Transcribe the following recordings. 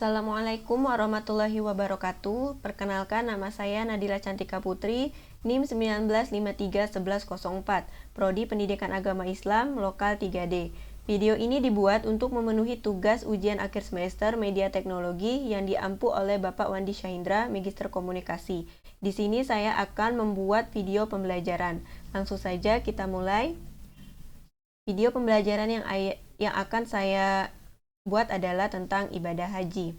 Assalamualaikum warahmatullahi wabarakatuh. Perkenalkan, nama saya Nadila Cantika Putri, NIM 19531104, Prodi Pendidikan Agama Islam, Lokal 3D. Video ini dibuat untuk memenuhi tugas ujian akhir semester Media Teknologi yang diampu oleh Bapak Wandi Syahindra, Magister Komunikasi. Di sini saya akan membuat video pembelajaran. Langsung saja kita mulai. Video pembelajaran yang akan saya buat adalah tentang ibadah haji.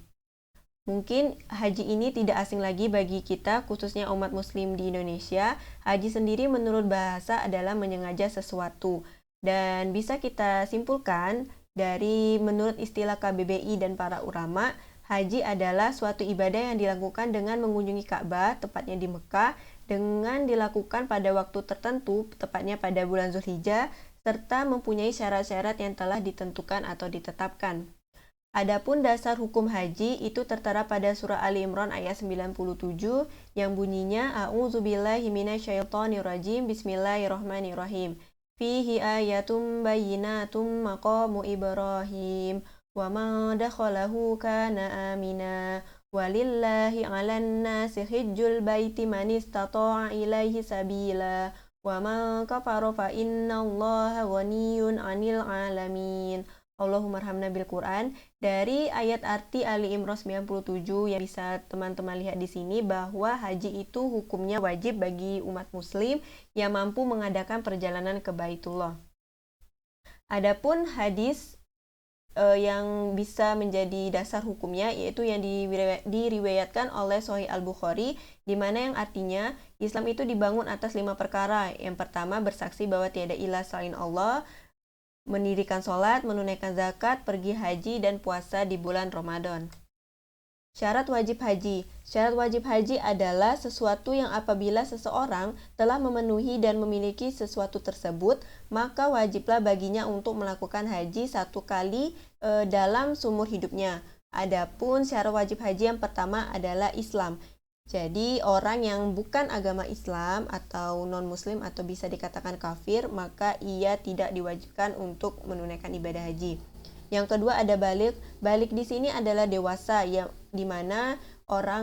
Mungkin haji ini tidak asing lagi bagi kita, khususnya umat muslim di Indonesia. Haji sendiri menurut bahasa adalah menyengaja sesuatu. Dan bisa kita simpulkan dari menurut istilah KBBI dan para ulama, haji adalah suatu ibadah yang dilakukan dengan mengunjungi Ka'bah, tepatnya di Mekah, dengan dilakukan pada waktu tertentu, tepatnya pada bulan Zulhijjah, serta mempunyai syarat-syarat yang telah ditentukan atau ditetapkan. Adapun dasar hukum haji itu tertera pada surah Ali Imran ayat 97 yang bunyinya A'udzubillahi minasyaitonirrajim Bismillahirrahmanirrahim. Fihi ayatum bayyinatum maqamu Ibrahim wa ma dakhalahu kana amina walillahi 'alan nasi hajjul baiti man istata'a ilaihi sabila wa man kafara fa innallaha ghaniyyun 'anil 'alamin. Allahumma arhamna bil Quran. Dari ayat arti Ali Imran 97 yang bisa teman-teman lihat di sini bahwa haji itu hukumnya wajib bagi umat muslim yang mampu mengadakan perjalanan ke Baitullah. Adapun hadis yang bisa menjadi dasar hukumnya yaitu yang diriwayatkan oleh Sahih Al-Bukhari, di mana yang artinya Islam itu dibangun atas 5 perkara. Yang pertama, bersaksi bahwa tiada ilah selain Allah, mendirikan sholat, menunaikan zakat, pergi haji, dan puasa di bulan Ramadan. Syarat wajib haji. Syarat wajib haji adalah sesuatu yang apabila seseorang telah memenuhi dan memiliki sesuatu tersebut, maka wajiblah baginya untuk melakukan haji satu kali dalam seumur hidupnya. Adapun syarat wajib haji yang pertama adalah Islam. Jadi orang yang bukan agama Islam atau non-muslim atau bisa dikatakan kafir, maka ia tidak diwajibkan untuk menunaikan ibadah haji. Yang kedua ada balik. Balik di sini adalah dewasa, yang dimana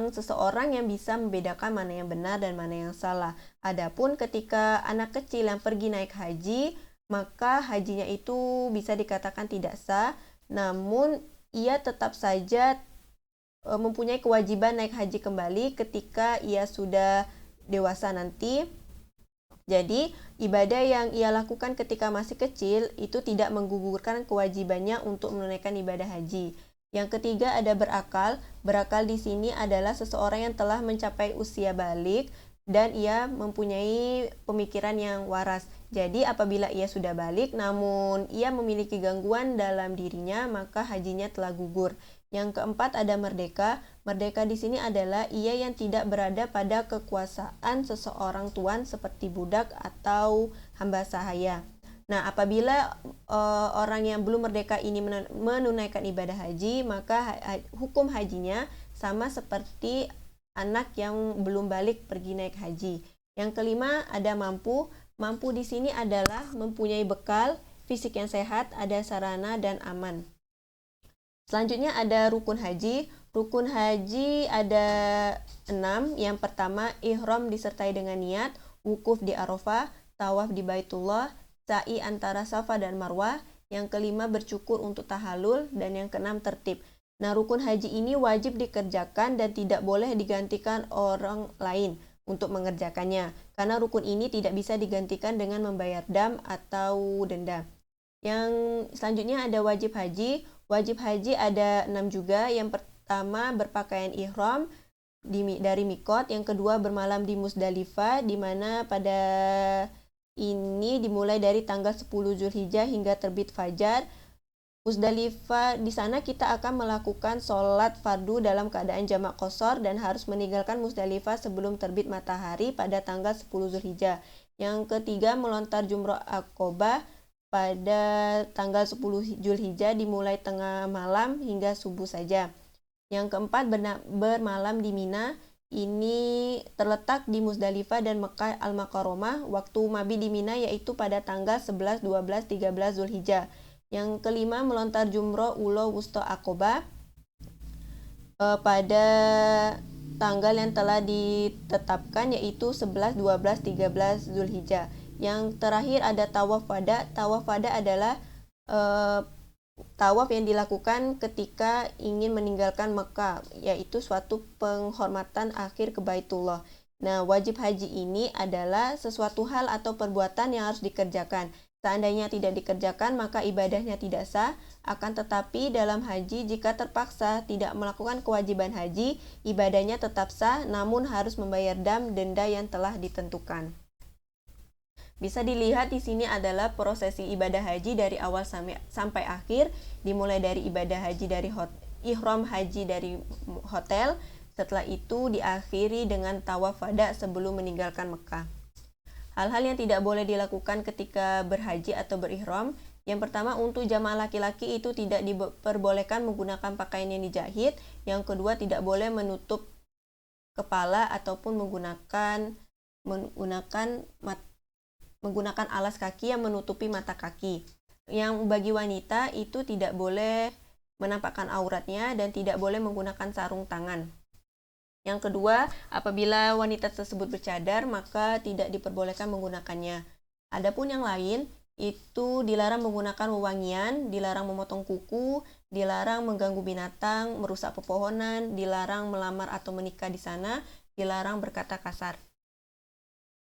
seseorang yang bisa membedakan mana yang benar dan mana yang salah. Adapun ketika anak kecil yang pergi naik haji, maka hajinya itu bisa dikatakan tidak sah, namun ia tetap saja mempunyai kewajiban naik haji kembali ketika ia sudah dewasa nanti. Jadi, ibadah yang ia lakukan ketika masih kecil itu tidak menggugurkan kewajibannya untuk menunaikan ibadah haji. Yang ketiga ada berakal. Berakal di sini adalah seseorang yang telah mencapai usia balik dan ia mempunyai pemikiran yang waras. Jadi, apabila ia sudah balik namun ia memiliki gangguan dalam dirinya, maka hajinya telah gugur. Yang keempat ada merdeka. Merdeka di sini adalah ia yang tidak berada pada kekuasaan seseorang tuan seperti budak atau hamba sahaya. Nah, apabila orang yang belum merdeka ini menunaikan ibadah haji, maka hukum hajinya sama seperti anak yang belum balik pergi naik haji. Yang kelima ada mampu. Mampu di sini adalah mempunyai bekal fisik yang sehat, ada sarana dan aman. Selanjutnya ada rukun haji. Rukun haji ada 6. Yang pertama, ihram disertai dengan niat, wukuf di Arafah, tawaf di Baitullah, sa'i antara Safa dan Marwah. Yang kelima, bercukur untuk tahalul, dan yang keenam, tertib. Nah, rukun haji ini wajib dikerjakan dan tidak boleh digantikan orang lain untuk mengerjakannya, karena rukun ini tidak bisa digantikan dengan membayar dam atau denda. Yang selanjutnya ada wajib haji. Wajib haji ada 6 juga. Yang pertama, berpakaian ihram dari mikot. Yang kedua, bermalam di Musdalifah, di mana pada ini dimulai dari tanggal 10 Zulhijjah hingga terbit fajar. Musdalifah, di sana kita akan melakukan sholat fardu dalam keadaan jamak qashar dan harus meninggalkan Musdalifah sebelum terbit matahari pada tanggal 10 Zulhijjah. Yang ketiga, melontar jumrah Aqobah pada tanggal 10 Zulhijjah dimulai tengah malam hingga subuh saja. Yang keempat, bermalam di Mina. Ini terletak di Musdalifah dan Mekah Al-Mukarramah. Waktu mabi di Mina yaitu pada tanggal 11, 12, 13 Zulhijjah. Yang kelima, melontar jumroh Ulo Wusto Aqobah. pada tanggal yang telah ditetapkan, yaitu 11, 12, 13 Zulhijjah. Yang terakhir ada tawaf wada. Tawaf wada adalah tawaf yang dilakukan ketika ingin meninggalkan Mekah, yaitu suatu penghormatan akhir ke Baitullah. Nah, wajib haji ini adalah sesuatu hal atau perbuatan yang harus dikerjakan. Seandainya tidak dikerjakan, maka ibadahnya tidak sah. Akan tetapi dalam haji, jika terpaksa tidak melakukan kewajiban haji, ibadahnya tetap sah, namun harus membayar denda yang telah ditentukan. Bisa dilihat di sini adalah prosesi ibadah haji dari awal sampai akhir, dimulai dari ibadah haji dari ihram haji dari hotel, setelah itu diakhiri dengan tawaf wada sebelum meninggalkan Mekah. Hal-hal yang tidak boleh dilakukan ketika berhaji atau berihram. Yang pertama, untuk jamaah laki-laki itu tidak diperbolehkan menggunakan pakaian yang dijahit. Yang kedua, tidak boleh menutup kepala ataupun menggunakan alas kaki yang menutupi mata kaki. Yang bagi wanita itu tidak boleh menampakkan auratnya dan tidak boleh menggunakan sarung tangan. Yang kedua, apabila wanita tersebut bercadar, maka tidak diperbolehkan menggunakannya. Adapun yang lain, itu dilarang menggunakan wewangian, dilarang memotong kuku, dilarang mengganggu binatang, merusak pepohonan, dilarang melamar atau menikah di sana, dilarang berkata kasar.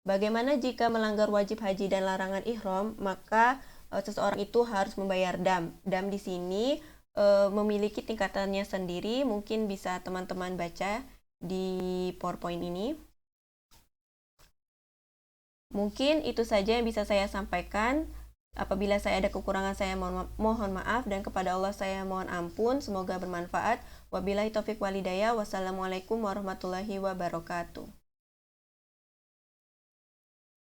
Bagaimana jika melanggar wajib haji dan larangan ihram? Maka seseorang itu harus membayar dam. Dam di sini memiliki tingkatannya sendiri, mungkin bisa teman-teman baca di PowerPoint ini. Mungkin itu saja yang bisa saya sampaikan. Apabila saya ada kekurangan, saya mohon maaf, dan kepada Allah saya mohon ampun. Semoga bermanfaat. Wabillahi taufik walhidayah. Wassalamualaikum warahmatullahi wabarakatuh.